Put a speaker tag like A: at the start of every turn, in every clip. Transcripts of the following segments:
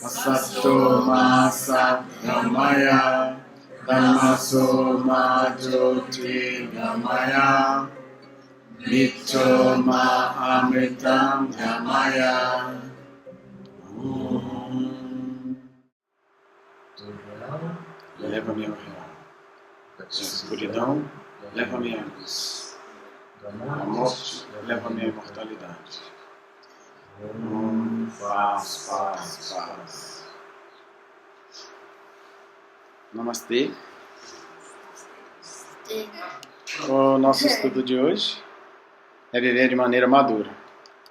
A: Asato ma sadgamaya, tamaso ma jyoti gamaya, mrityo ma amritam gamaya. Leva-me ao real. Da escuridão, leva-me à luz. A morte, leva-me à imortalidade. Paz, paz, paz. Namastê. O nosso estudo de hoje é viver de maneira madura.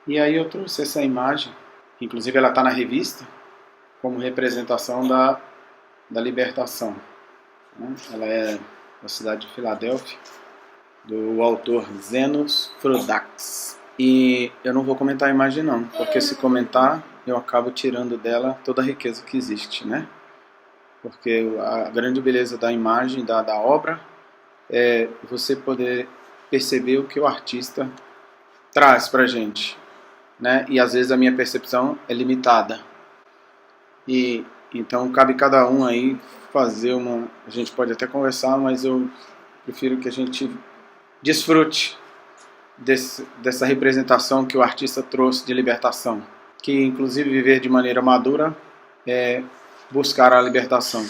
A: E aí eu trouxe essa imagem, inclusive ela está na revista, como representação da libertação. Ela é da cidade de Filadélfia, do autor Zenos Fraudax. E eu não vou comentar a imagem não, porque se comentar eu acabo tirando dela toda a riqueza que existe, né? Porque a grande beleza da imagem, da obra, é você poder perceber o que o artista traz pra gente, né? E às vezes a minha percepção é limitada. E então cabe cada um aí fazer uma... A gente pode até conversar, mas eu prefiro que a gente desfrute dessa representação que o artista trouxe de libertação, que inclusive viver de maneira madura é buscar a libertação.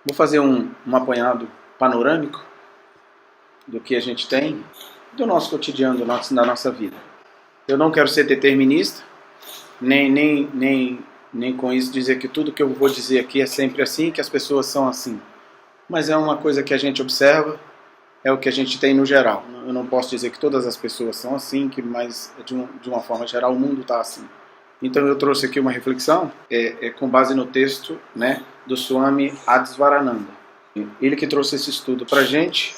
A: Vou fazer um apanhado panorâmico do que a gente tem, do nosso cotidiano, da nossa vida. Eu não quero ser determinista, nem com isso dizer que tudo que eu vou dizer aqui é sempre assim, que as pessoas são assim. Mas é uma coisa que a gente observa, é o que a gente tem no geral. Eu não posso dizer que todas as pessoas são assim, mas de uma forma geral o mundo está assim. Então eu trouxe aqui uma reflexão com base no texto, né, do Swami Advaita. Ele que trouxe esse estudo para a gente,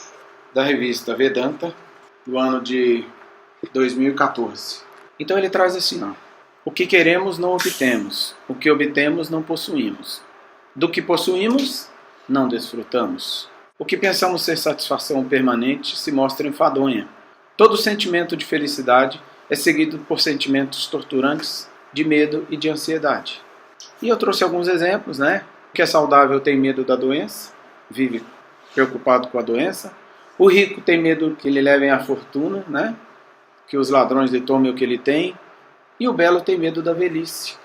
A: da revista Vedanta, do ano de 2014. Então ele traz assim, ó: o que queremos não obtemos, o que obtemos não possuímos, do que possuímos não desfrutamos. O que pensamos ser satisfação permanente se mostra enfadonha. Todo sentimento de felicidade é seguido por sentimentos torturantes de medo e de ansiedade. E eu trouxe alguns exemplos, né? O que é saudável tem medo da doença, vive preocupado com a doença. O rico tem medo que lhe levem a fortuna, né? Que os ladrões lhe tomem o que ele tem. E o belo tem medo da velhice.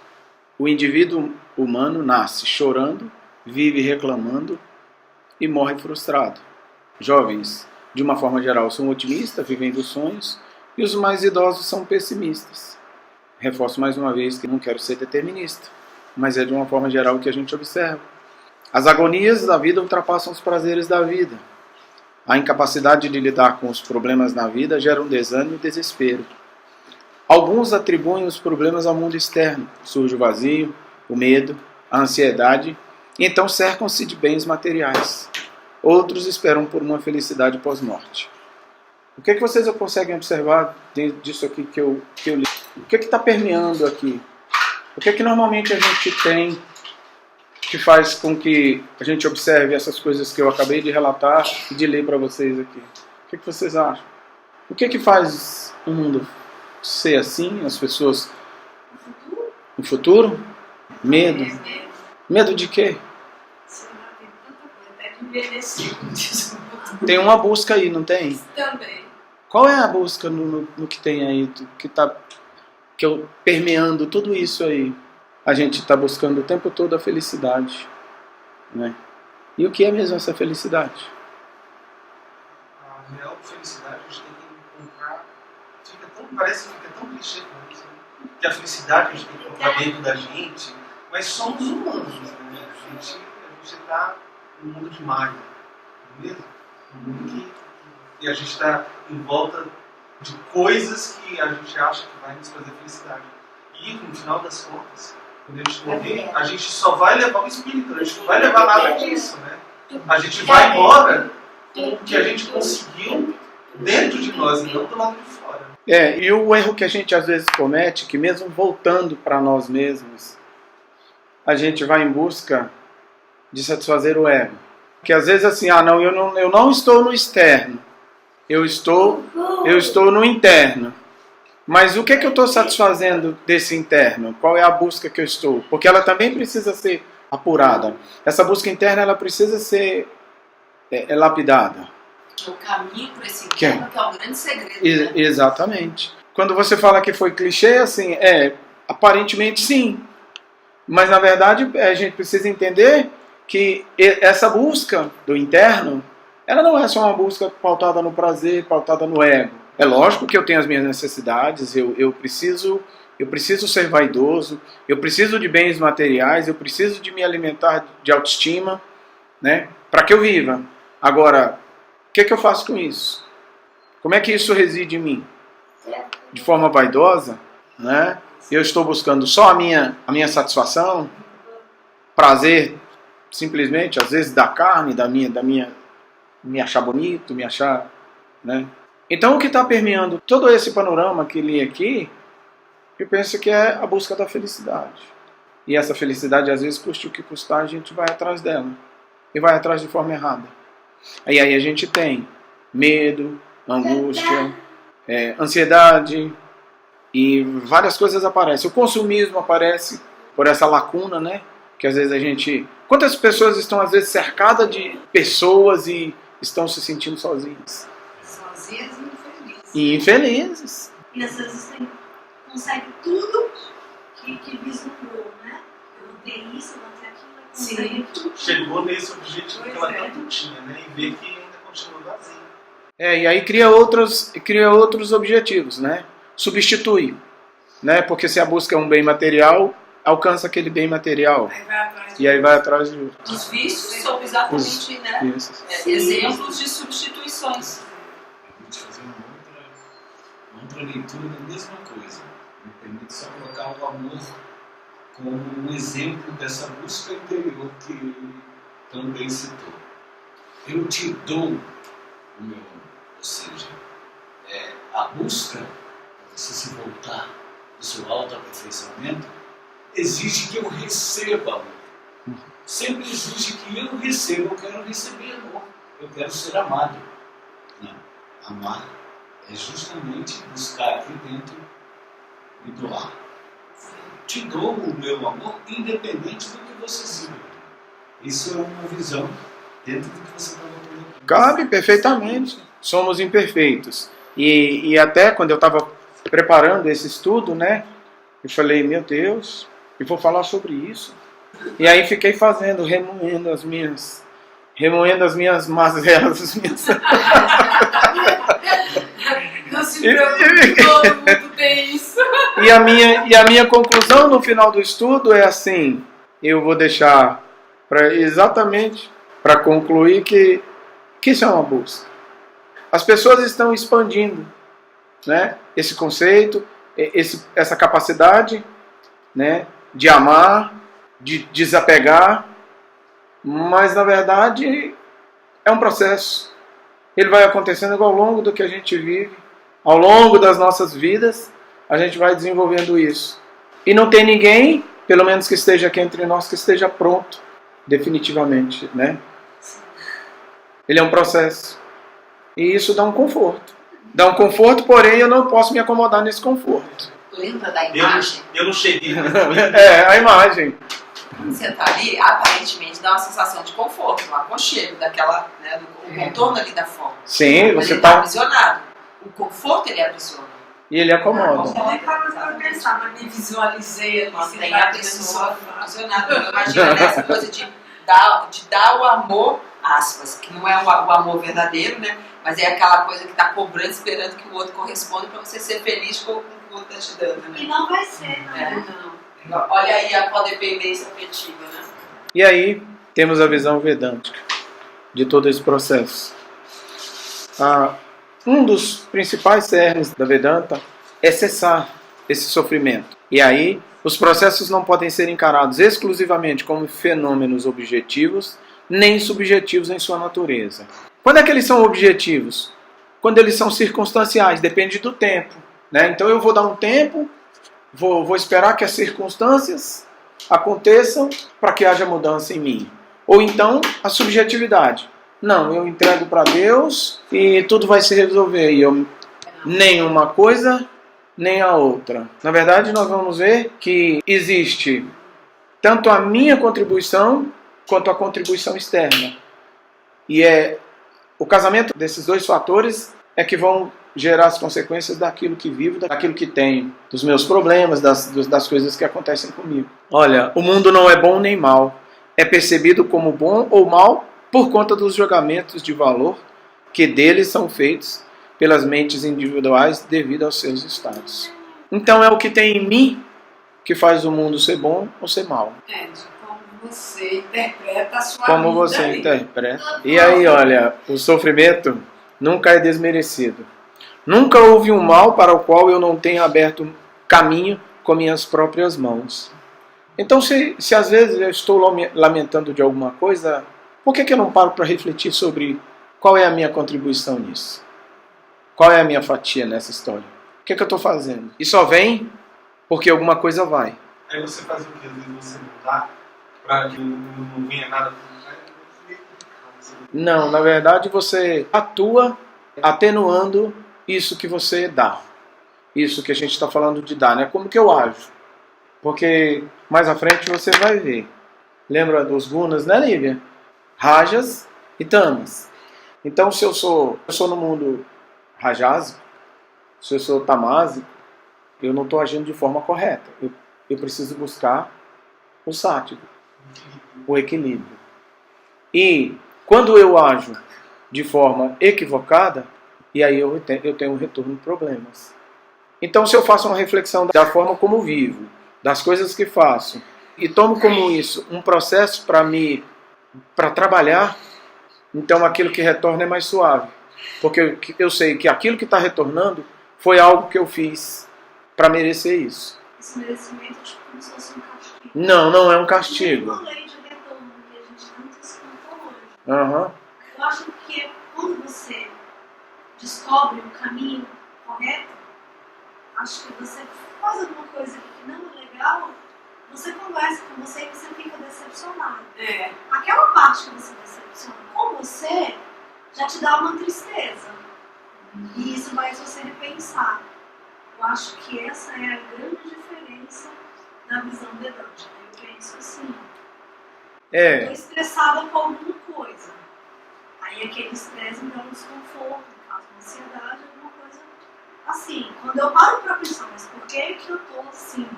A: O indivíduo humano nasce chorando, vive reclamando e morre frustrado. Jovens, de uma forma geral, são otimistas, vivem dos sonhos, e os mais idosos são pessimistas. Reforço mais uma vez que não quero ser determinista, mas é de uma forma geral o que a gente observa. As agonias da vida ultrapassam os prazeres da vida. A incapacidade de lidar com os problemas na vida gera um desânimo e desespero. Alguns atribuem os problemas ao mundo externo. Surge o vazio, o medo, a ansiedade, e então cercam-se de bens materiais. Outros esperam por uma felicidade pós-morte. O que vocês conseguem observar dentro disso aqui que eu li? O que está permeando aqui? O que normalmente a gente tem que faz com que a gente observe essas coisas que eu acabei de relatar e de ler para vocês aqui? O que vocês acham? O que faz o mundo ser assim, as pessoas no futuro? Medo. Medo de quê? Tem uma busca aí, não tem?
B: Também.
A: Qual é a busca no que tem aí, que eu permeando tudo isso aí? A gente está buscando o tempo todo a felicidade, né? E o que é mesmo essa felicidade?
C: A real felicidade a gente tem que encontrar. Parece que fica tão clichê com isso, né? Que a felicidade a gente tem que encontrar dentro da gente, mas somos humanos, né? A gente está num mundo de Maya, não é mesmo? Um mundo que a gente está em volta de coisas que a gente acha que vai nos trazer felicidade. E no final das contas, quando a gente morrer, a gente só vai levar o espírito, a gente não vai levar nada disso, né? A gente vai embora com o que a gente conseguiu dentro de nós e não do lado de fora.
A: E o erro que a gente às vezes comete, que mesmo voltando para nós mesmos, a gente vai em busca de satisfazer o ego. Que às vezes assim, eu não estou no externo, eu estou no interno. Mas o que eu estou satisfazendo desse interno? Qual é a busca que eu estou? Porque ela também precisa ser apurada. Essa busca interna ela precisa ser lapidada.
B: O caminho para esse interno que é o grande segredo. Né?
A: Exatamente. Quando você fala que foi clichê, assim, aparentemente sim. Mas na verdade a gente precisa entender que essa busca do interno, ela não é só uma busca pautada no prazer, pautada no ego. É lógico que eu tenho as minhas necessidades, eu preciso ser vaidoso, eu preciso de bens materiais, eu preciso de me alimentar de autoestima, né, para que eu viva. Agora, o que eu faço com isso? Como é que isso reside em mim? De forma vaidosa, né? Eu estou buscando só a minha satisfação, prazer, simplesmente, às vezes da carne, me achar bonito, me achar, né? Então o que está permeando todo esse panorama que li aqui, eu penso que é a busca da felicidade. E essa felicidade, às vezes, custe o que custar, a gente vai atrás dela. E vai atrás de forma errada. Aí a gente tem medo, angústia, ansiedade, e várias coisas aparecem. O consumismo aparece por essa lacuna, né? Que às vezes a gente... Quantas pessoas estão, às vezes, cercadas de pessoas e estão se sentindo sozinhas?
B: Sozinhas e infelizes.
A: E infelizes.
D: E às vezes consegue tudo que vislumbrou, né? Eu não tenho isso, eu não tenho aquilo, eu consegue tudo.
C: Chegou nesse objetivo que ela tanto tinha, né? E vê que ainda continua vazio.
A: E aí cria outros objetivos, né? Substitui, né? Porque se a busca é um bem material, alcança aquele bem material. Aí vai atrás de outro.
B: Os vícios são exatamente exemplos de substituições.
E: Eu vou te fazer uma outra leitura da mesma coisa. Me permite só colocar o amor como um exemplo dessa busca interior que ele também citou. Eu te dou o meu amor. Ou seja, a busca, para você se voltar do seu autoaperfeiçoamento, exige que eu receba amor. Sempre exige que eu receba. Eu quero receber amor. Eu quero ser amado. Não. Amar é justamente buscar aqui dentro e doar. Te dou o meu amor independente do que você siga. Isso é uma visão dentro do que você está botando aqui.
A: Cabe perfeitamente. Somos imperfeitos. E até quando eu estava preparando esse estudo, né? Eu falei, meu Deus, eu vou falar sobre isso. E aí fiquei remoendo as minhas mazelas, as minhas...
B: Não se preocupe, todo mundo tem isso.
A: E a minha conclusão no final do estudo é assim, eu vou deixar exatamente para concluir que isso é uma busca. As pessoas estão expandindo, né, esse conceito, essa capacidade, né, de amar, de desapegar, mas na verdade é um processo. Ele vai acontecendo ao longo do que a gente vive, ao longo das nossas vidas, a gente vai desenvolvendo isso. E não tem ninguém, pelo menos que esteja aqui entre nós, que esteja pronto, definitivamente, né? Ele é um processo. E isso dá um conforto. Dá um conforto, porém eu não posso me acomodar nesse conforto.
B: Lembra da imagem?
C: Eu não cheguei.
A: A imagem.
B: Quando você está ali, aparentemente dá uma sensação de conforto, um aconchego daquela, né, do contorno ali da forma.
A: Sim,
B: mas
A: você
B: ele está
A: está...
B: aprisionado. O conforto ele aprisiona.
A: E ele acomoda.
D: Eu nem parava para pensar, mas me visualizei ali.
B: Mantém a pessoa aprisionada. Eu imagino essa coisa de dar o amor, aspas, que não é o amor verdadeiro, né? Mas é aquela coisa que está cobrando, esperando que o outro corresponda para você ser feliz com o que o outro está te dando, né?
D: E não vai ser, não.
B: Olha aí a codependência afetiva, né?
A: E aí temos a visão vedântica de todo esse processo. Um dos principais cernes da Vedanta é cessar esse sofrimento. E aí os processos não podem ser encarados exclusivamente como fenômenos objetivos, nem subjetivos em sua natureza. Quando é que eles são objetivos? Quando eles são circunstanciais, depende do tempo, né? Então eu vou dar um tempo, vou esperar que as circunstâncias aconteçam para que haja mudança em mim. Ou então a subjetividade. Não, eu entrego para Deus e tudo vai se resolver. E nem uma coisa, nem a outra. Na verdade, nós vamos ver que existe tanto a minha contribuição quanto a contribuição externa. E o casamento desses dois fatores é que vão gerar as consequências daquilo que vivo, daquilo que tenho, dos meus problemas, das coisas que acontecem comigo. Olha, o mundo não é bom nem mal. É percebido como bom ou mal por conta dos julgamentos de valor que deles são feitos pelas mentes individuais devido aos seus estados. Então é o que tem em mim que faz o mundo ser bom ou ser mal.
B: De como você interpreta a sua
A: Como
B: vida
A: você
B: aí.
A: interpreta. E aí, olha, o sofrimento nunca é desmerecido. Nunca houve um mal para o qual eu não tenha aberto caminho com minhas próprias mãos. Então, se às vezes eu estou lamentando de alguma coisa, por que eu não paro para refletir sobre qual é a minha contribuição nisso? Qual é a minha fatia nessa história? O que eu estou fazendo? E só vem porque alguma coisa vai.
C: Aí você faz o quê? Às vezes você não dá para que não venha nada.
A: Não, na verdade você atua atenuando isso que você dá. Isso que a gente está falando de dar, né? Como que eu ajo? Porque mais à frente você vai ver. Lembra dos gunas, né, Lívia? Rajas e tamas. Então, se eu sou no mundo rajásico, se eu sou tamásico, eu não estou agindo de forma correta. Eu preciso buscar o sático, o equilíbrio. E quando eu ajo de forma equivocada, e aí eu tenho um retorno de problemas. Então, se eu faço uma reflexão da forma como vivo, das coisas que faço, e tomo como isso um processo para trabalhar, então aquilo que retorna é mais suave. Porque eu sei que aquilo que está retornando foi algo que eu fiz para merecer isso.
D: Esse merecimento é tipo como se fosse um castigo.
A: Não é um castigo.
D: Não é uma lei de retorno que a gente tanto escuta hoje.
A: Uhum.
D: Eu acho que quando você descobre o caminho correto, acho que você faz alguma coisa que não é legal, você conversa com você e você fica decepcionado. Aquela parte que você decepciona com você já te dá uma tristeza. E isso faz você repensar. Eu acho que essa é a grande diferença da visão vedântica. Eu penso assim. Estou estressada com alguma coisa. Aí aquele estresse me dá um desconforto, me causa uma ansiedade, alguma coisa assim. Quando eu paro para pensar, mas por que eu estou assim?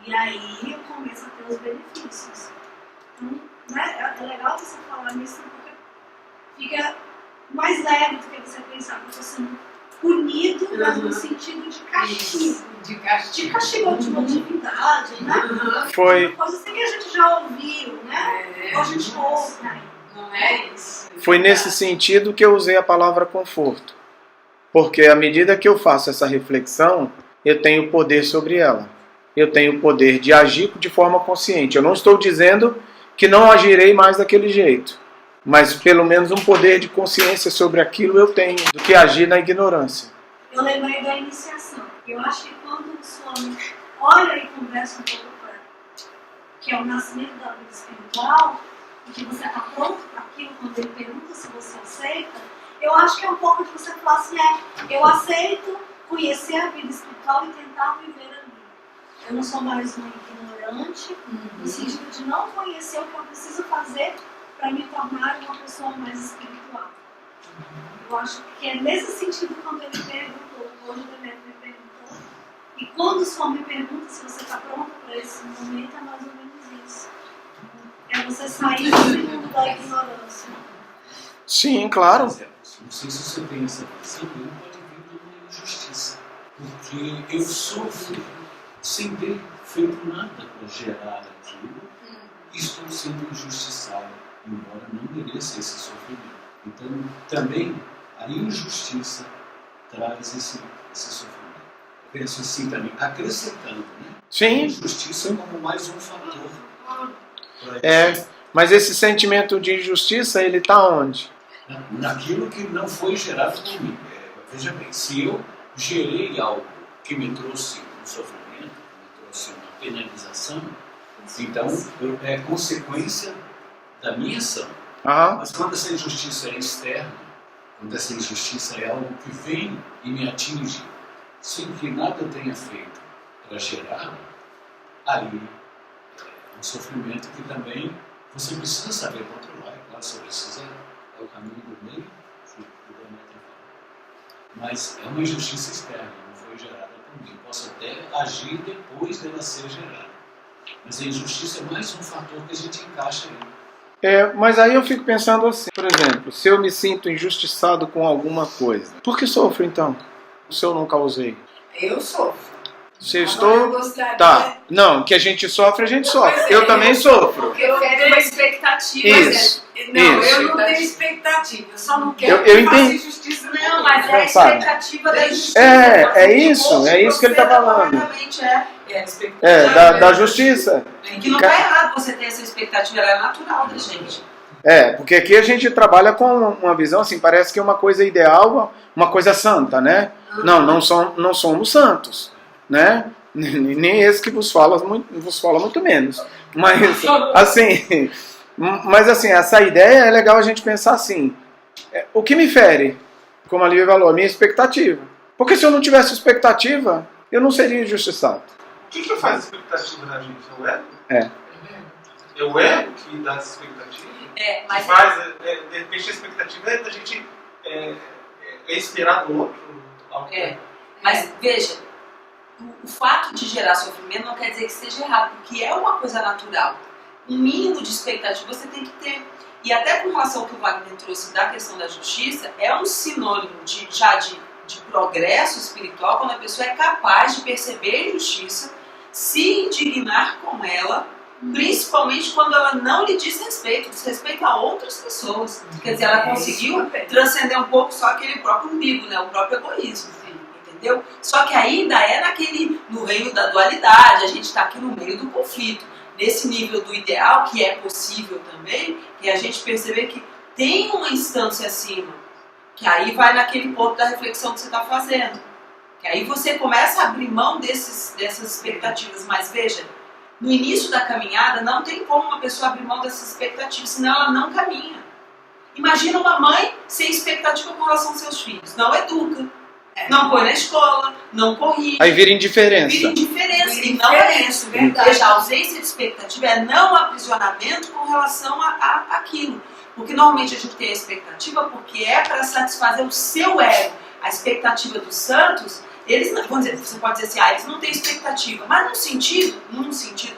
D: E aí eu começo a ter os benefícios. Então, né, é legal você falar nisso porque fica mais leve do que você pensar que eu estou sendo punido, mas no sentido de castigo.
B: De castigo.
D: De castigo ou de motividade, né?
A: Foi.
D: Uma coisa assim que a gente já ouviu, né? Ou a gente ouve, né?
B: Não é isso.
A: Foi nesse sentido que eu usei a palavra conforto. Porque à medida que eu faço essa reflexão, eu tenho poder sobre ela. Eu tenho o poder de agir de forma consciente. Eu não estou dizendo que não agirei mais daquele jeito. Mas pelo menos um poder de consciência sobre aquilo eu tenho, do que agir na ignorância.
D: Eu lembrei da iniciação. Eu acho que quando o homem olha e conversa um pouco com ela, que é o nascimento da vida espiritual, e que você está pronto para aquilo, quando ele pergunta se você aceita, eu acho que é um pouco de você falar assim, eu aceito conhecer a vida espiritual e tentar viver ali. Eu não sou mais uma ignorante, no sentido de não conhecer o que eu preciso fazer para me tornar uma pessoa mais espiritual. Eu acho que é nesse sentido quando ele perguntou, hoje o Demetrio me perguntou, e quando o Senhor me pergunta se você está pronto para esse momento, é mais ou menos isso. É você sair do mundo da ignorância.
A: Sim, claro.
E: Não sei se você tem essa visão, eu pode vir de uma injustiça. Porque eu sofro sem ter feito nada para gerar aquilo e estou sendo injustiçado, embora não mereça esse sofrimento. Então, também, a injustiça traz esse sofrimento. Eu penso assim também, acrescentando, né?
A: Sim.
E: A injustiça é como mais um fator.
A: Mas esse sentimento de injustiça, ele está onde?
E: Naquilo que não foi gerado por mim. Veja bem, se eu gerei algo que me trouxe um sofrimento, que me trouxe uma penalização, então é consequência da minha ação. Mas quando essa injustiça é externa, quando essa injustiça é algo que vem e me atinge sem que nada tenha feito para gerá-la, aí é um sofrimento que também você precisa saber controlar. É claro, você precisa, é o caminho do meio, que o Demeter fala. Mas é uma injustiça externa, não foi gerada por mim. Posso até agir depois dela ser gerada. Mas a injustiça é mais um fator que a gente encaixa aí.
A: Mas aí eu fico pensando assim, por exemplo, se eu me sinto injustiçado com alguma coisa, por que sofro então? Se eu não causei?
B: Eu sofro.
A: Se eu
F: Agora eu
A: estou...
F: gostaria...
A: Tá, não, que a gente sofre, a gente sofre.
F: Pois é,
A: Eu também sofro.
F: Porque eu tenho uma expectativa.
A: Isso.
F: Não,
A: isso.
F: eu não tenho expectativa. Eu só não quero
A: Eu
F: que faça
A: entendi.
F: injustiça.
B: Não, mas é a
A: Sabe?
B: expectativa da justiça.
A: É isso que ele está falando.
B: Corretamente, é.
F: É a expectativa.
A: Da justiça.
B: Que não está errado você ter essa expectativa, ela é natural da gente.
A: Porque aqui a gente trabalha com uma visão assim, parece que é uma coisa ideal, uma coisa santa, né? Não somos santos, né? Nem esse que vos fala muito menos. Mas assim, essa ideia é legal a gente pensar assim, o que me fere, como a Lívia falou, a minha expectativa. Porque se eu não tivesse expectativa, eu não seria injustiçado.
C: O que faz a expectativa da gente? É o ego?
A: É.
C: É o ego que dá essa expectativa?
B: Mas
C: De repente a expectativa é da gente esperar do outro.
B: Mas veja, o fato de gerar sofrimento não quer dizer que seja errado, porque é uma coisa natural. Um mínimo de expectativa você tem que ter. E até com relação ao que o Wagner trouxe da questão da justiça, é um sinônimo de progresso espiritual quando a pessoa é capaz de perceber a injustiça, se indignar com ela, principalmente quando ela não lhe diz respeito a outras pessoas. Quer dizer, ela conseguiu transcender um pouco só aquele próprio umbigo, né? O próprio egoísmo, entendeu? Só que ainda é no reino da dualidade, a gente está aqui no meio do conflito. Nesse nível do ideal, que é possível também, que a gente perceber que tem uma instância acima, que aí vai naquele ponto da reflexão que você está fazendo. Que aí você começa a abrir mão dessas expectativas, mas veja, no início da caminhada, não tem como uma pessoa abrir mão dessas expectativas, senão ela não caminha. Imagina uma mãe sem expectativa com relação aos seus filhos. Não educa, não põe na escola, não corrige.
A: Aí vira indiferença.
B: E não é isso. Veja, a ausência de expectativa é não aprisionamento com relação a aquilo. Porque normalmente a gente tem a expectativa porque é para satisfazer o seu ego. A expectativa dos santos... Vamos dizer, você pode dizer assim, eles não têm expectativa, mas num sentido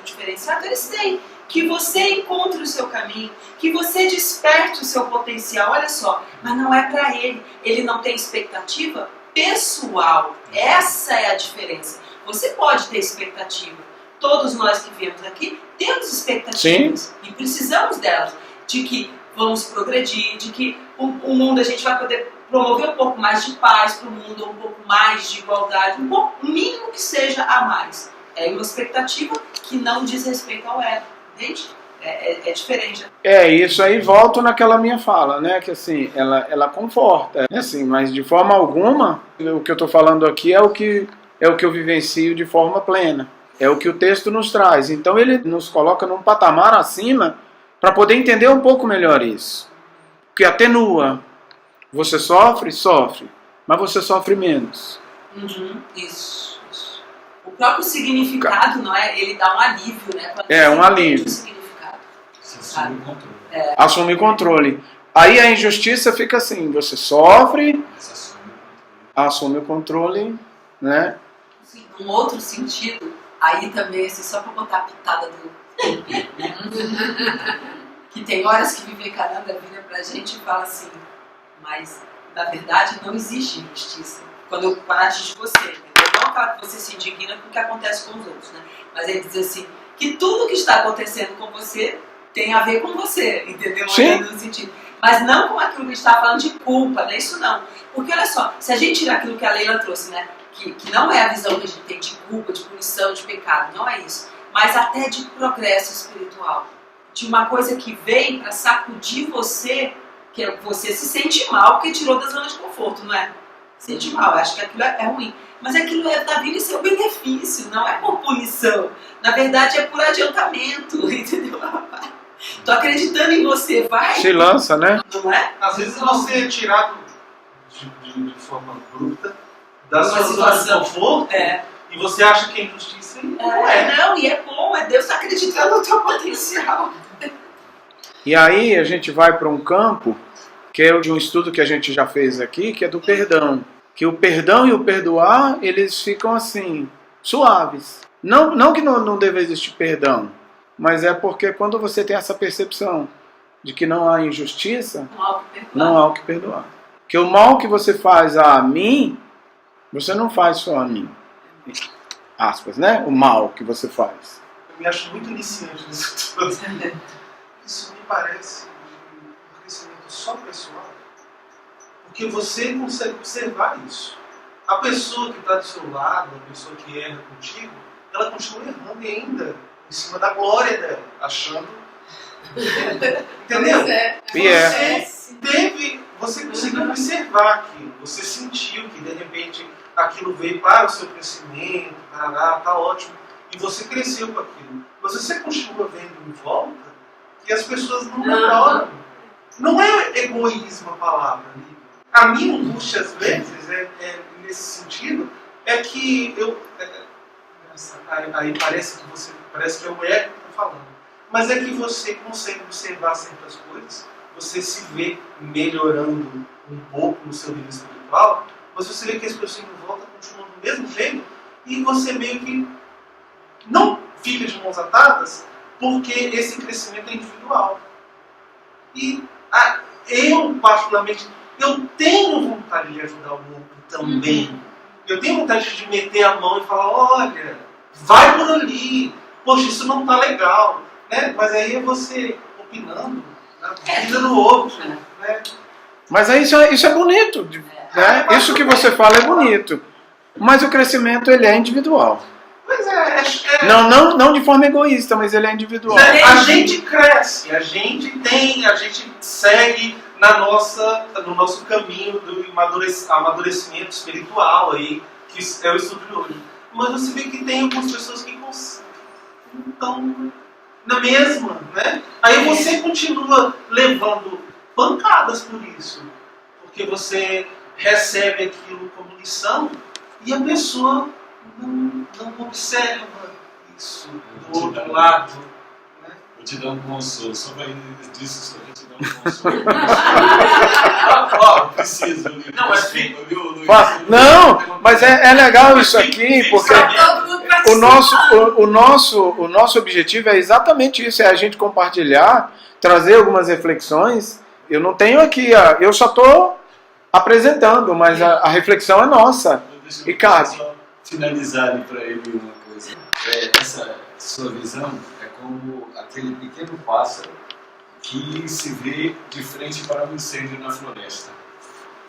B: diferenciado, eles têm. Que você encontre o seu caminho, que você desperte o seu potencial, olha só, mas não é para ele não tem expectativa pessoal, essa é a diferença. Você pode ter expectativa, todos nós que viemos aqui temos expectativas. Sim. E precisamos delas, de que vamos progredir, de que o mundo a gente vai poder promover um pouco mais de paz para o mundo, um pouco mais de igualdade, o mínimo que seja a mais. É uma expectativa que não diz respeito ao ego, entende? É diferente.
A: Isso aí volto naquela minha fala, né? Que assim, ela conforta, assim, mas de forma alguma, o que eu estou falando aqui é o que eu vivencio de forma plena. É o que o texto nos traz. Então ele nos coloca num patamar acima para poder entender um pouco melhor isso. Que atenua. Você sofre, mas você sofre menos.
B: Isso. O próprio significado, não é? Ele dá um alívio, né?
A: Um alívio.
E: Você assume o controle.
A: Assume o controle. Aí a injustiça fica assim, você sofre, assume o controle, né?
B: Sim, num outro sentido, aí também, assim, só para botar a pitada do que tem horas que Vivekananda vira pra gente e fala assim, mas na verdade não existe injustiça. Quando atinge você, entendeu? Não aquela que você se indigna com o que acontece com os outros, né? Mas ele diz assim, que tudo que está acontecendo com você tem a ver com você, entendeu?
A: Sim.
B: No sentido. Mas não com aquilo que a gente está falando de culpa, não é isso não. Porque olha só, se a gente tirar aquilo que a Leila trouxe, né? Que não é a visão que a gente tem de culpa, de punição, de pecado, não é isso. Mas até de progresso espiritual. De uma coisa que vem para sacudir você, que você se sente mal porque tirou da zona de conforto, não é? Sente mal, acho que aquilo é ruim. Mas aquilo está vindo em seu benefício, não é por punição. Na verdade é por adiantamento, entendeu? Tô acreditando em você, vai.
A: Se lança, né?
B: Não é?
C: Às vezes você é tirado de forma bruta da
B: Uma
C: sua zona de
B: situação.
C: conforto e você acha que é injustiça e não é.
B: Não, e é bom, é Deus acreditando no teu potencial.
A: E aí a gente vai para um campo que é de um estudo que a gente já fez aqui, que é do perdão. Que o perdão e o perdoar, eles ficam assim, suaves. Não que não deva existir perdão, mas é porque quando você tem essa percepção de que não há injustiça, não há o que perdoar. Que o mal que você faz a mim, você não faz só a mim. Aspas, né? O mal que você faz.
C: Eu me acho muito iniciante nisso tudo. Isso me parece um crescimento só pessoal, porque você consegue observar isso. A pessoa que está do seu lado, a pessoa que erra contigo, ela continua errando e ainda em cima da glória dela, achando. Entendeu? Você conseguiu observar aquilo, você sentiu que de repente aquilo veio para o seu crescimento, tá ótimo, e você cresceu com aquilo. Mas você continua vendo em volta que as pessoas não melhoram. Não é egoísmo a palavra. A minha angústia, às vezes, nesse sentido, é que aí parece que é o ego que está falando. Mas é que você consegue observar certas coisas, você se vê melhorando um pouco no seu nível espiritual, mas você vê que as pessoas em volta continuam do mesmo jeito e você meio que não fica de mãos atadas, porque esse crescimento é individual. E eu, particularmente, eu tenho vontade de ajudar o outro também. Eu tenho vontade de meter a mão e falar, olha, vai por ali, poxa, isso não está legal. Né? Mas aí é você opinando na vida do outro. Né?
A: Mas aí isso é bonito. Né? Isso que você fala é bonito. Mas o crescimento ele é individual.
C: Pois é.
A: Não de forma egoísta, mas ele é individual.
C: A gente cresce, a gente segue no nosso caminho do amadurecimento espiritual aí, que é o estudo de hoje. Mas você vê que tem algumas pessoas que não estão na mesma, né? Aí você continua levando pancadas por isso, porque você recebe aquilo como lição e a pessoa não observa isso do outro lado. Né?
E: Vou te dar um consolo, só vai disso só vou te dar um consolo. Preciso.
A: Não, mas é legal isso aqui, porque o nosso objetivo é exatamente isso, é a gente compartilhar, trazer algumas reflexões. Eu não tenho aqui, eu só estou apresentando, mas a reflexão é nossa. E cabe.
E: Só finalizar ali para ele uma coisa. Essa sua visão é como aquele pequeno pássaro que se vê de frente para um incêndio na floresta.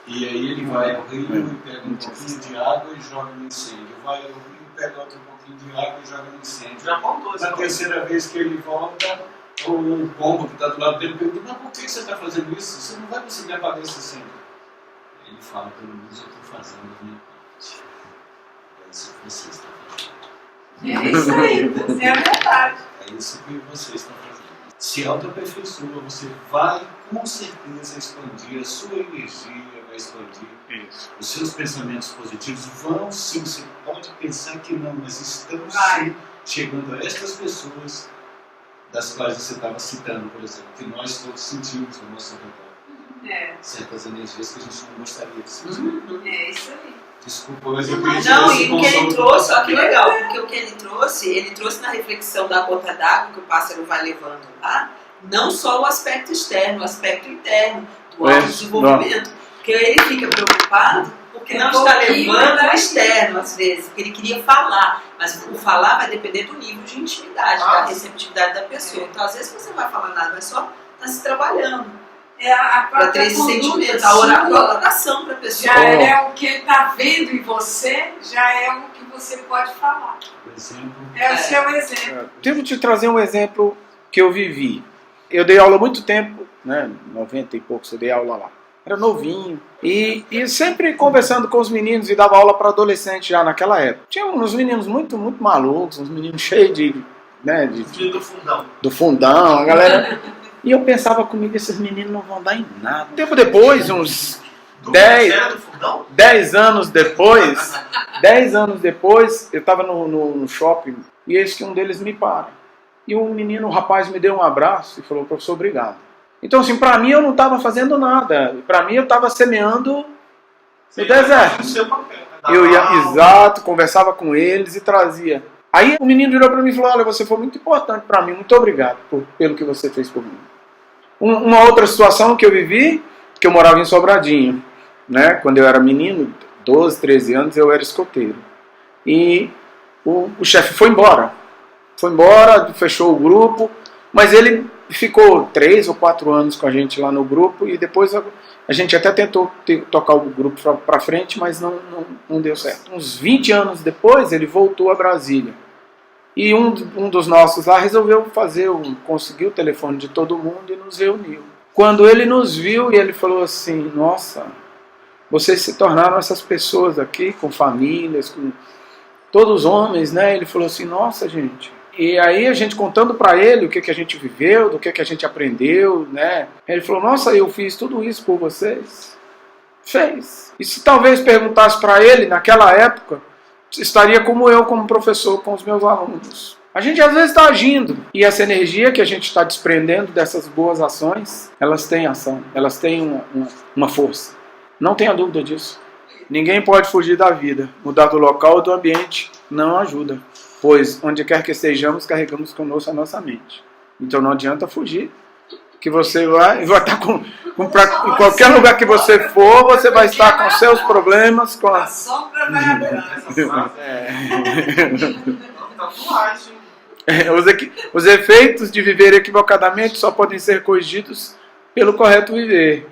E: E aí ele vai ao rio e pega um pouquinho de água e joga no incêndio. Vai ao rio e pega outro pouquinho de água e joga no incêndio.
C: Já contou isso.
E: Na terceira vez que ele volta, o pombo que está do lado dele pergunta: mas por que você está fazendo isso? Você não vai conseguir apagar esse incêndio. Ele fala: pelo menos eu estou fazendo a minha parte. É isso que você está fazendo.
F: É isso aí, é a verdade.
E: É isso que você está fazendo. Se auto-aperfeiçoa, você vai com certeza expandir a sua energia, vai expandir os seus pensamentos positivos. Vão sim, você pode pensar que não, mas estão sim chegando a estas pessoas das quais você estava citando, por exemplo, que nós todos sentimos no nosso redor. Certas energias que a gente não gostaria de sentir.
F: É isso aí.
E: Desculpa, mas eu queria
B: Não,
E: esse
B: e o que ele
E: consolo.
B: trouxe, ó, que legal, porque o que ele trouxe na reflexão da gota d'água que o pássaro vai levando lá, não só o aspecto externo, o aspecto interno, do autodesenvolvimento. Porque ele fica preocupado porque não está levando o externo, às vezes, porque ele queria falar, mas o falar vai depender do nível de intimidade, da receptividade da pessoa. Então, às vezes, você não vai falar nada, vai só estar se trabalhando. Para ter esse sentimento, a oração para a pessoa.
F: Já é o que ele está vendo em você, já é o que você pode falar. É o seu exemplo.
A: Devo te trazer um exemplo que eu vivi. Eu dei aula há muito tempo, né? 90 e poucos eu dei aula lá. Era novinho. E sempre conversando com os meninos e dava aula para adolescente já naquela época. Tinha uns meninos muito, muito malucos, uns meninos cheios de... Né,
C: do fundão.
A: Do fundão, a galera... E eu pensava comigo, esses meninos não vão dar em nada. Tempo depois, uns 10 anos depois, 10 anos depois, eu estava no shopping e eis que um deles me para. E um rapaz me deu um abraço e falou, professor, obrigado. Então, assim, para mim eu não estava fazendo nada. Para mim eu estava semeando no deserto. Eu ia, exato, conversava com eles e trazia. Aí o menino virou para mim e falou, olha, você foi muito importante para mim, muito obrigado pelo que você fez por mim. Uma outra situação que eu vivi, que eu morava em Sobradinho, né? Quando eu era menino, 12, 13 anos, eu era escoteiro. E o chefe foi embora, fechou o grupo, mas ele ficou 3 ou 4 anos com a gente lá no grupo e depois a gente até tentou tocar o grupo para frente, mas não deu certo. Uns 20 anos depois, ele voltou a Brasília. E um dos nossos lá resolveu conseguir o telefone de todo mundo e nos reuniu. Quando ele nos viu, ele falou assim, nossa, vocês se tornaram essas pessoas aqui, com famílias, com todos homens, né? Ele falou assim, nossa, gente. E aí a gente contando para ele o que a gente viveu, do que a gente aprendeu, né? Ele falou, nossa, eu fiz tudo isso por vocês. Fez. E se talvez perguntasse para ele, naquela época, estaria como eu, como professor, com os meus alunos. A gente às vezes está agindo. E essa energia que a gente está desprendendo dessas boas ações, elas têm ação, elas têm uma força. Não tenha dúvida disso. Ninguém pode fugir da vida. Mudar do local ou do ambiente não ajuda. Pois onde quer que estejamos, carregamos conosco a nossa mente. Então não adianta fugir. Que você vai estar em qualquer lugar que você for, você vai estar com seus problemas, com a
F: sombra vai adorar.
A: Os efeitos de viver equivocadamente só podem ser corrigidos pelo correto viver.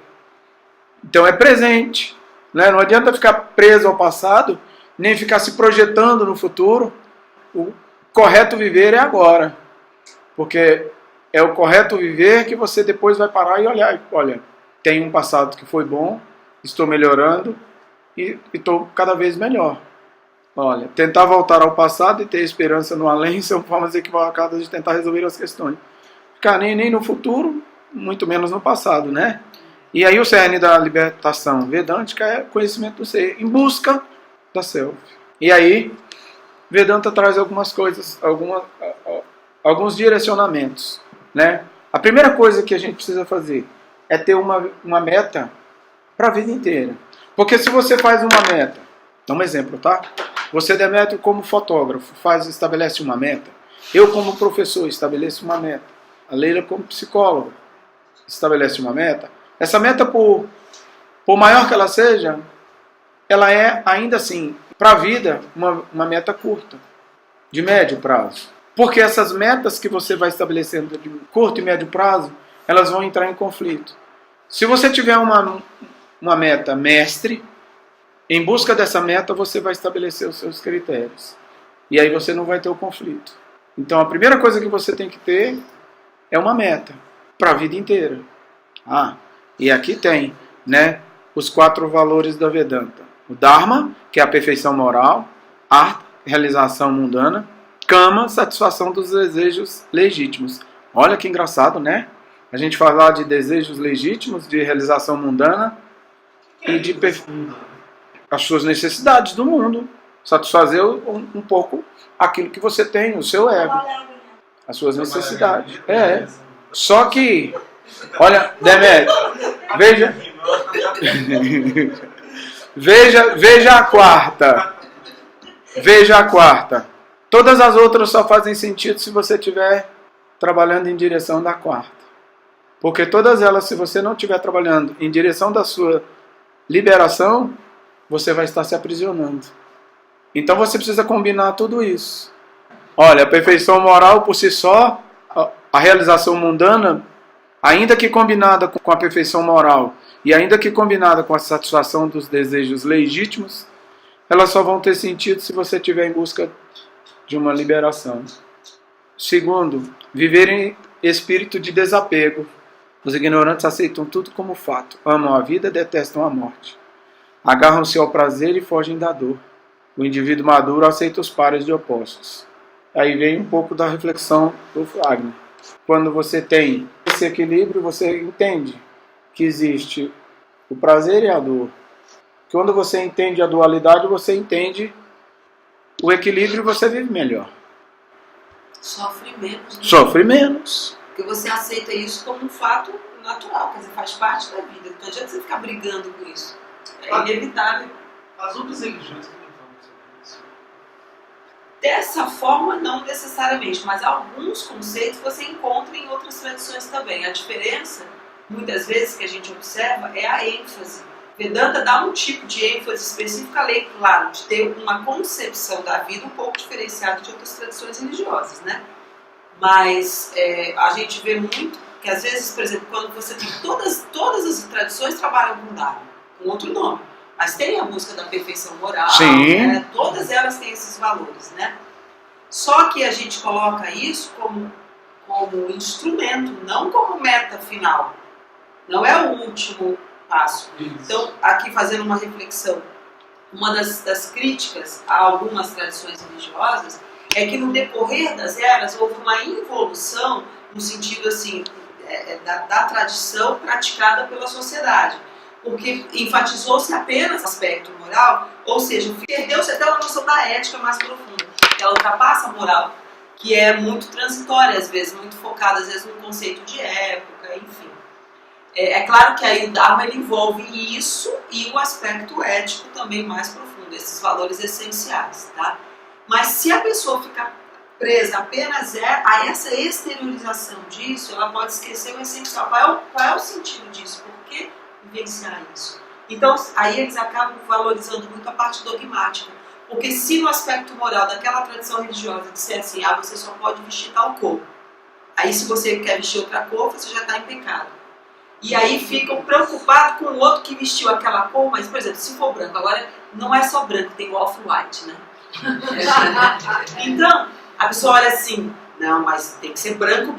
A: Então é presente, né? Não adianta ficar preso ao passado, nem ficar se projetando no futuro. O correto viver é agora, porque é o correto viver que você depois vai parar e olhar. Olha, tem um passado que foi bom, estou melhorando e estou cada vez melhor. Olha, tentar voltar ao passado e ter esperança no além são formas equivocadas de tentar resolver as questões. Ficar nem no futuro, muito menos no passado, né? E aí o cerne da libertação vedântica é conhecimento do ser, em busca da self. E aí, Vedanta traz algumas coisas, alguns direcionamentos, né? A primeira coisa que a gente precisa fazer é ter uma meta para a vida inteira. Porque se você faz uma meta, dá um exemplo, tá? Você Demétrio como fotógrafo estabelece uma meta. Eu como professor estabeleço uma meta. A Leila como psicóloga estabelece uma meta. Essa meta, por maior que ela seja, ela é ainda assim, para a vida, uma meta curta, de médio prazo. Porque essas metas que você vai estabelecendo de curto e médio prazo, elas vão entrar em conflito. Se você tiver uma meta mestre, em busca dessa meta você vai estabelecer os seus critérios. E aí você não vai ter o conflito. Então a primeira coisa que você tem que ter é uma meta para a vida inteira. E aqui tem, né, os 4 valores da Vedanta. O Dharma, que é a perfeição moral. Artha, realização mundana. Kama, satisfação dos desejos legítimos. Olha que engraçado, né? A gente falar de desejos legítimos, de realização mundana e de as suas necessidades do mundo. Satisfazer um pouco aquilo que você tem, o seu ego. As suas necessidades. Só que, olha, Demétrio, veja a quarta. Veja a quarta. Todas as outras só fazem sentido se você estiver trabalhando em direção da quarta. Porque todas elas, se você não estiver trabalhando em direção da sua liberação, você vai estar se aprisionando. Então você precisa combinar tudo isso. Olha, a perfeição moral por si só, a realização mundana, ainda que combinada com a perfeição moral e ainda que combinada com a satisfação dos desejos legítimos, elas só vão ter sentido se você estiver em busca de uma liberação. Segundo, viver em espírito de desapego. Os ignorantes aceitam tudo como fato, amam a vida, detestam a morte. Agarram-se ao prazer e fogem da dor. O indivíduo maduro aceita os pares de opostos. Aí vem um pouco da reflexão do Wagner. Quando você tem esse equilíbrio, você entende que existe o prazer e a dor. Quando você entende a dualidade, você entende o equilíbrio e você vive melhor.
B: Sofre menos. Né?
A: Sofre menos.
B: Porque você aceita isso como um fato natural, quer dizer, faz parte da vida. Não adianta você ficar brigando com isso. É inevitável.
C: As outras religiões também falam sobre isso.
B: Dessa forma, não necessariamente, mas alguns conceitos você encontra em outras tradições também. A diferença, muitas vezes, que a gente observa é a ênfase. Vedanta dá um tipo de ênfase específica, além, claro, de ter uma concepção da vida um pouco diferenciada de outras tradições religiosas, né? Mas a gente vê muito que, às vezes, por exemplo, quando você tem todas as tradições trabalham com Dharma, com outro nome, mas tem a busca da perfeição moral, né? Todas elas têm esses valores, né? Só que a gente coloca isso como instrumento, não como meta final. Não é o último passo. Então, aqui fazendo uma reflexão, uma das críticas a algumas tradições religiosas é que no decorrer das eras houve uma involução no sentido assim da tradição praticada pela sociedade, porque enfatizou-se apenas o aspecto moral, ou seja, perdeu-se até uma noção da ética mais profunda, que ela ultrapassa a moral, que é muito transitória às vezes, muito focada às vezes no conceito de época, enfim. É claro que aí o Dharma ele envolve isso e o aspecto ético também mais profundo, esses valores essenciais, tá? Mas se a pessoa ficar presa apenas a essa exteriorização disso, ela pode esquecer o essencial. Qual é o sentido disso? Por que vivenciar isso? Então, aí eles acabam valorizando muito a parte dogmática. Porque se no aspecto moral daquela tradição religiosa disser assim, você só pode vestir tal cor. Aí se você quer vestir outra cor, você já está em pecado. E aí ficam preocupados com o outro que vestiu aquela cor, mas, por exemplo, se for branco, agora não é só branco, tem o off-white, né? Então, a pessoa olha assim, não, mas tem que ser branco.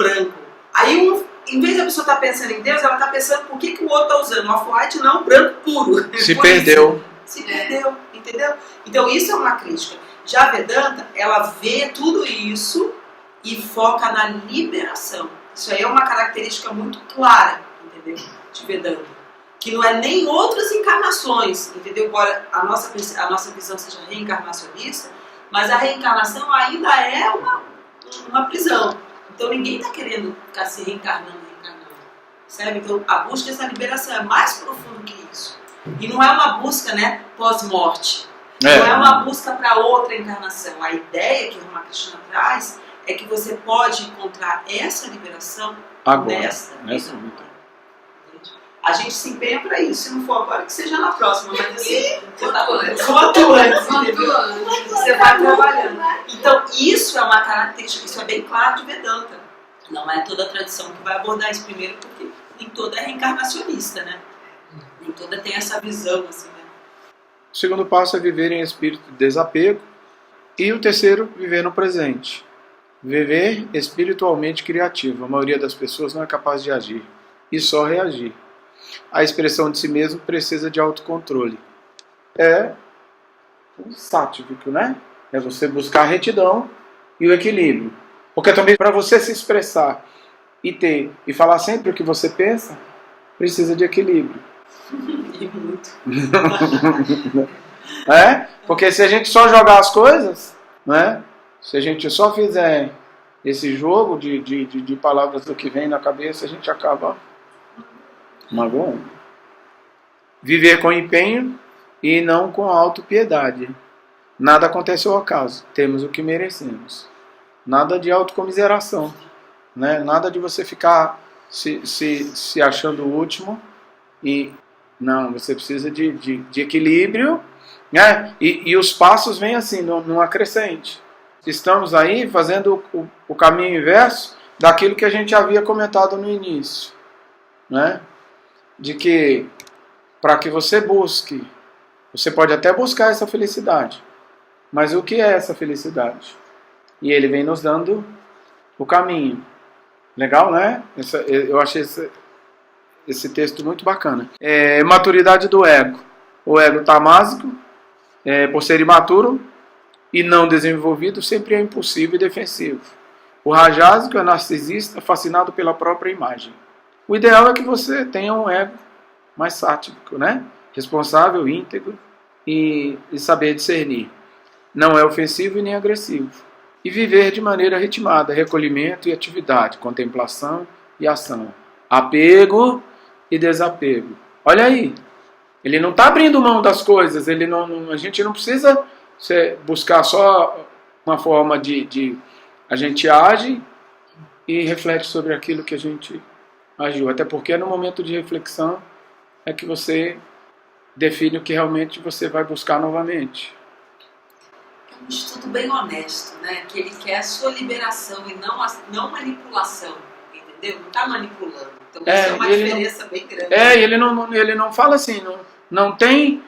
B: Aí, em vez da pessoa estar pensando em Deus, ela está pensando por que o outro está usando off-white, não branco puro.
A: Se perdeu.
B: Se perdeu, entendeu? Então, isso é uma crítica. Já a Vedanta, ela vê tudo isso e foca na liberação. Isso aí é uma característica muito clara, entendeu? De Vedanta. Que não é nem outras encarnações, entendeu? Embora a nossa visão seja reencarnacionista, mas a reencarnação ainda é uma prisão. Então ninguém está querendo ficar se reencarnando. Sabe? Então a busca dessa liberação é mais profunda que isso. E não é uma busca, né, pós-morte. Não é uma busca para outra encarnação. A ideia que o Ramakrishna traz é que você pode encontrar essa liberação
A: agora,
B: nesta
A: vida.
B: A gente se empenha para isso. Se não for agora, que seja na próxima. Mas assim, atuante. Você vai trabalhando. Então, isso é uma característica, isso é bem claro de Vedanta. Não é toda a tradição que vai abordar isso primeiro, porque nem toda é reencarnacionista, né? Nem toda tem essa visão, assim, né?
A: O segundo passo é viver em espírito de desapego. E o terceiro, viver no presente. Viver espiritualmente criativo. A maioria das pessoas não é capaz de agir e só reagir. A expressão de si mesmo precisa de autocontrole. É um sático, né? É você buscar a retidão e o equilíbrio. Porque também para você se expressar e falar sempre o que você pensa, precisa de equilíbrio.
B: E muito.
A: Porque se a gente só jogar as coisas, né? Se a gente só fizer esse jogo de palavras do que vem na cabeça, a gente acaba magoando. Viver com empenho e não com autopiedade. Nada acontece ao acaso. Temos o que merecemos. Nada de autocomiseração. Né? Nada de você ficar se achando o último. Não, você precisa de equilíbrio. Né? E os passos vêm assim, numa crescente. Estamos aí fazendo o caminho inverso daquilo que a gente havia comentado no início. Né? De que para que você busque, você pode até buscar essa felicidade, mas o que é essa felicidade? E ele vem nos dando o caminho. Legal, né? Eu achei esse texto muito bacana. Maturidade do ego. O ego tamásico, por ser imaturo e não desenvolvido, sempre é impulsivo e defensivo. O rajásico é narcisista, fascinado pela própria imagem. O ideal é que você tenha um ego mais sático, né? Responsável, íntegro e saber discernir. Não é ofensivo e nem agressivo. E viver de maneira ritmada, recolhimento e atividade, contemplação e ação. Apego e desapego. Olha aí, ele não está abrindo mão das coisas, a gente não precisa buscar só uma forma de a gente age e reflete sobre aquilo que a gente agiu. Até porque no momento de reflexão é que você define o que realmente você vai buscar novamente.
B: É um estudo bem honesto, né? Que ele quer a sua liberação e não manipulação, entendeu? Não está manipulando. Então isso é uma diferença bem grande.
A: Ele não fala assim, não tem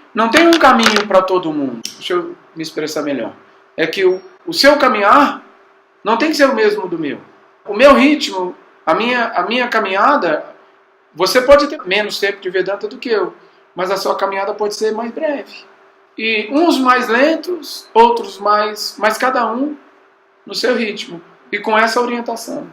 A: um caminho para todo mundo. Deixa eu me expressar melhor. É que o seu caminhar não tem que ser o mesmo do meu. O meu ritmo, a minha caminhada, você pode ter menos tempo de Vedanta do que eu, mas a sua caminhada pode ser mais breve. E uns mais lentos, outros mais, mas cada um no seu ritmo. E com essa orientação.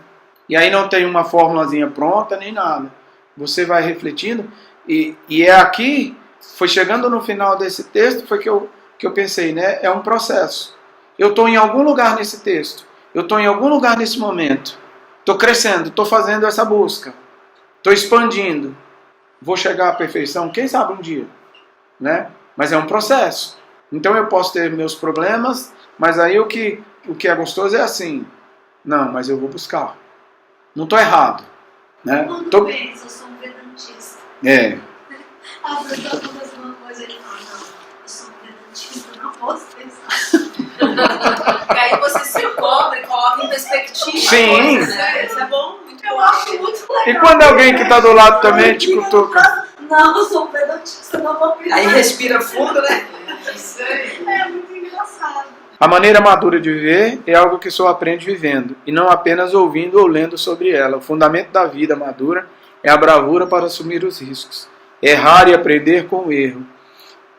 A: E aí não tem uma formulazinha pronta nem nada. Você vai refletindo. E é aqui, foi chegando no final desse texto, foi que eu pensei, né? É um processo. Eu estou em algum lugar nesse texto. Eu estou em algum lugar nesse momento. Estou crescendo, estou fazendo essa busca. Estou expandindo. Vou chegar à perfeição, quem sabe um dia, né? Mas é um processo. Então eu posso ter meus problemas, mas aí o que é gostoso é assim. Não, mas eu vou buscar. Não estou errado. Né?
D: Quando pensa, eu sou um vedantista.
A: É.
D: A pessoa está fazendo uma coisa e fala, não, eu sou um vedantista, não posso pensar.
B: E aí você se cobre e coloca em perspectiva.
A: Sim.
B: Coisa, né? Isso é bom, muito
D: Eu
B: bom.
D: acho muito legal.
A: E quando alguém que está do lado também te cutuca?
D: Não, eu sou um vedantista, não vou pensar.
B: Aí respira fundo, né?
F: Isso aí.
D: É muito engraçado.
A: A maneira madura de viver é algo que só aprende vivendo, e não apenas ouvindo ou lendo sobre ela. O fundamento da vida madura é a bravura para assumir os riscos. Errar e aprender com o erro.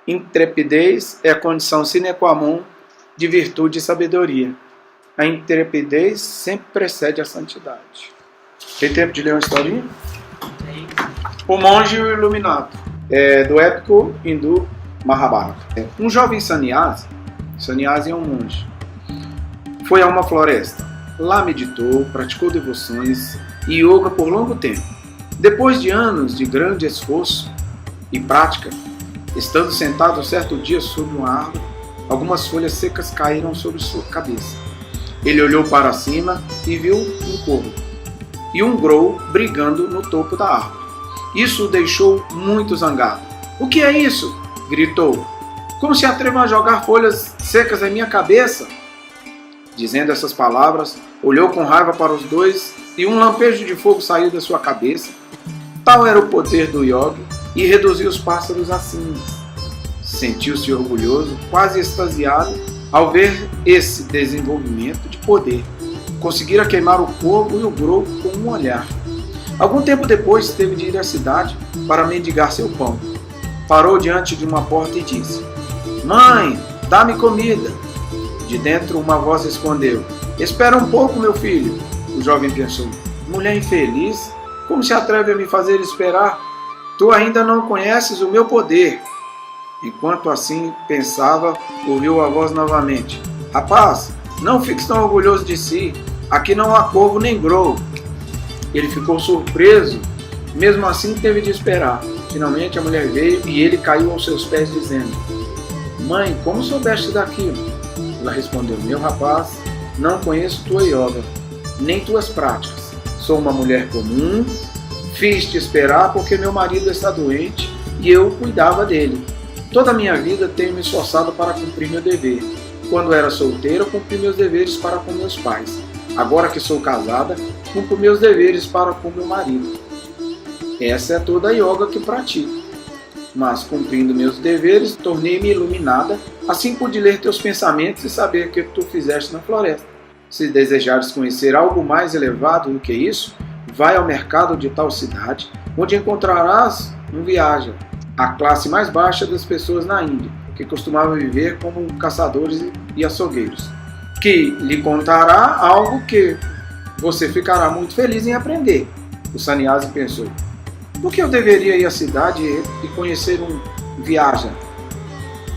A: Intrepidez é a condição sine qua non de virtude e sabedoria. A intrepidez sempre precede a santidade. Tem tempo de ler uma historinha? O monge e o iluminado. Do épico hindu Mahabharata. Um jovem sannyasi é um monge, foi a uma floresta. Lá meditou, praticou devoções e yoga por longo tempo. Depois de anos de grande esforço e prática, estando sentado certo dia sobre uma árvore, algumas folhas secas caíram sobre sua cabeça. Ele olhou para cima e viu um corvo e um grou brigando no topo da árvore. Isso o deixou muito zangado. "O que é isso?" gritou. "Como se atrevam a jogar folhas secas em minha cabeça?" Dizendo essas palavras, olhou com raiva para os dois e um lampejo de fogo saiu da sua cabeça. Tal era o poder do yoga e reduziu os pássaros a cinzas. Sentiu-se orgulhoso, quase extasiado, ao ver esse desenvolvimento de poder. Conseguira queimar o corvo e o grou com um olhar. Algum tempo depois, teve de ir à cidade para mendigar seu pão. Parou diante de uma porta e disse: "Mãe, dá-me comida." De dentro uma voz respondeu: "Espera um pouco, meu filho." O jovem pensou: "Mulher infeliz, como se atreve a me fazer esperar? Tu ainda não conheces o meu poder." Enquanto assim pensava, ouviu a voz novamente: "Rapaz, não fiques tão orgulhoso de si. Aqui não há corvo nem grou." Ele ficou surpreso, mesmo assim teve de esperar. Finalmente a mulher veio e ele caiu aos seus pés dizendo: "Mãe, como soubeste daquilo?" Ela respondeu: "Meu rapaz, não conheço tua yoga, nem tuas práticas. Sou uma mulher comum, fiz-te esperar porque meu marido está doente e eu cuidava dele. Toda a minha vida tenho me esforçado para cumprir meu dever. Quando era solteira, cumpri meus deveres para com meus pais. Agora que sou casada, cumpro meus deveres para com meu marido. Essa é toda a yoga que pratico. Mas, cumprindo meus deveres, tornei-me iluminada, assim pude ler teus pensamentos e saber o que tu fizeste na floresta. Se desejares conhecer algo mais elevado do que isso, vai ao mercado de tal cidade, onde encontrarás um viaja, a classe mais baixa das pessoas na Índia, que costumavam viver como caçadores e açougueiros, que lhe contará algo que você ficará muito feliz em aprender." O sannyasi pensou: Por que eu deveria ir à cidade e conhecer um viaja?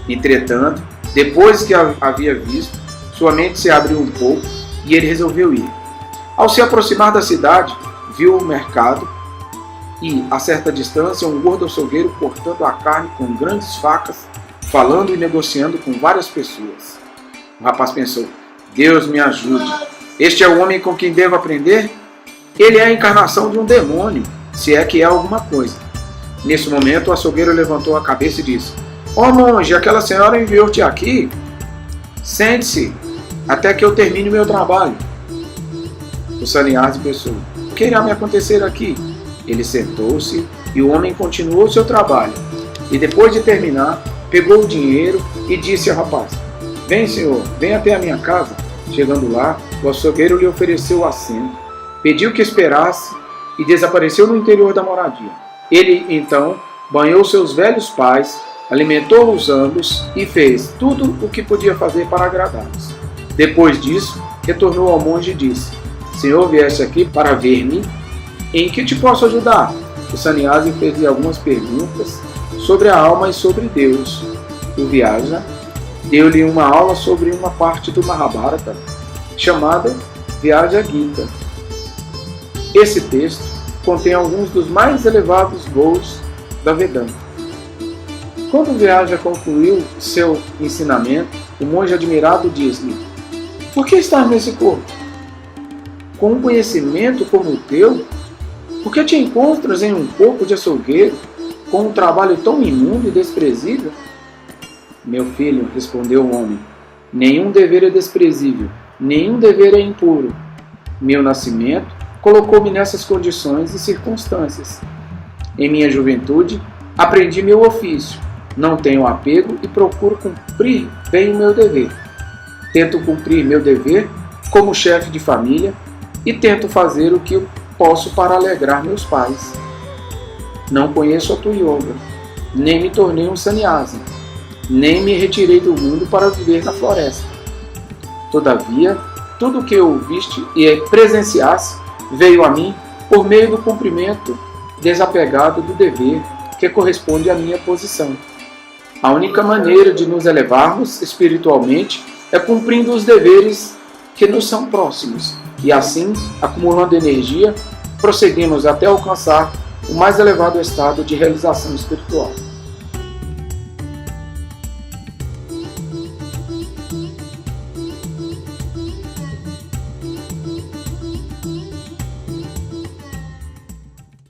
A: Entretanto, depois que havia visto, sua mente se abriu um pouco e ele resolveu ir. Ao se aproximar da cidade, viu o mercado e, a certa distância, um gordo açougueiro cortando a carne com grandes facas, falando e negociando com várias pessoas. O rapaz pensou: Deus me ajude. Este é o homem com quem devo aprender? Ele é a encarnação de um demônio, se é que é alguma coisa. Nesse momento, o açougueiro levantou a cabeça e disse: Ó monge, aquela senhora enviou-te aqui? Sente-se, até que eu termine meu trabalho. O sannyasi pensou: o que irá me acontecer aqui? Ele sentou-se e o homem continuou seu trabalho. E depois de terminar, pegou o dinheiro e disse ao rapaz: Vem, senhor, vem até a minha casa. Chegando lá, o açougueiro lhe ofereceu o assento, pediu que esperasse e desapareceu no interior da moradia. Ele, então, banhou seus velhos pais, alimentou-os ambos e fez tudo o que podia fazer para agradá-los. Depois disso, retornou ao monge e disse: Senhor, vieste aqui para ver-me? Em que te posso ajudar? O sannyasi fez-lhe algumas perguntas sobre a alma e sobre Deus. O viaja deu-lhe uma aula sobre uma parte do Mahabharata, chamada Vyaja Gita. Esse texto contém alguns dos mais elevados voos da Vedanta. Quando o Vyaja concluiu seu ensinamento, o monge admirado disse-lhe: Por que estás nesse corpo? Com um conhecimento como o teu, por que te encontras em um corpo de açougueiro, com um trabalho tão imundo e desprezível? Meu filho, respondeu o homem, nenhum dever é desprezível, nenhum dever é impuro. Meu nascimento colocou-me nessas condições e circunstâncias. Em minha juventude, aprendi meu ofício, não tenho apego e procuro cumprir bem o meu dever. Tento cumprir meu dever como chefe de família e tento fazer o que eu posso para alegrar meus pais. Não conheço a tua yoga, nem me tornei um sannyasi, nem me retirei do mundo para viver na floresta. Todavia, tudo o que ouviste e presenciaste veio a mim por meio do cumprimento desapegado do dever que corresponde à minha posição. A única maneira de nos elevarmos espiritualmente é cumprindo os deveres que nos são próximos, e assim, acumulando energia, prosseguimos até alcançar o mais elevado estado de realização espiritual.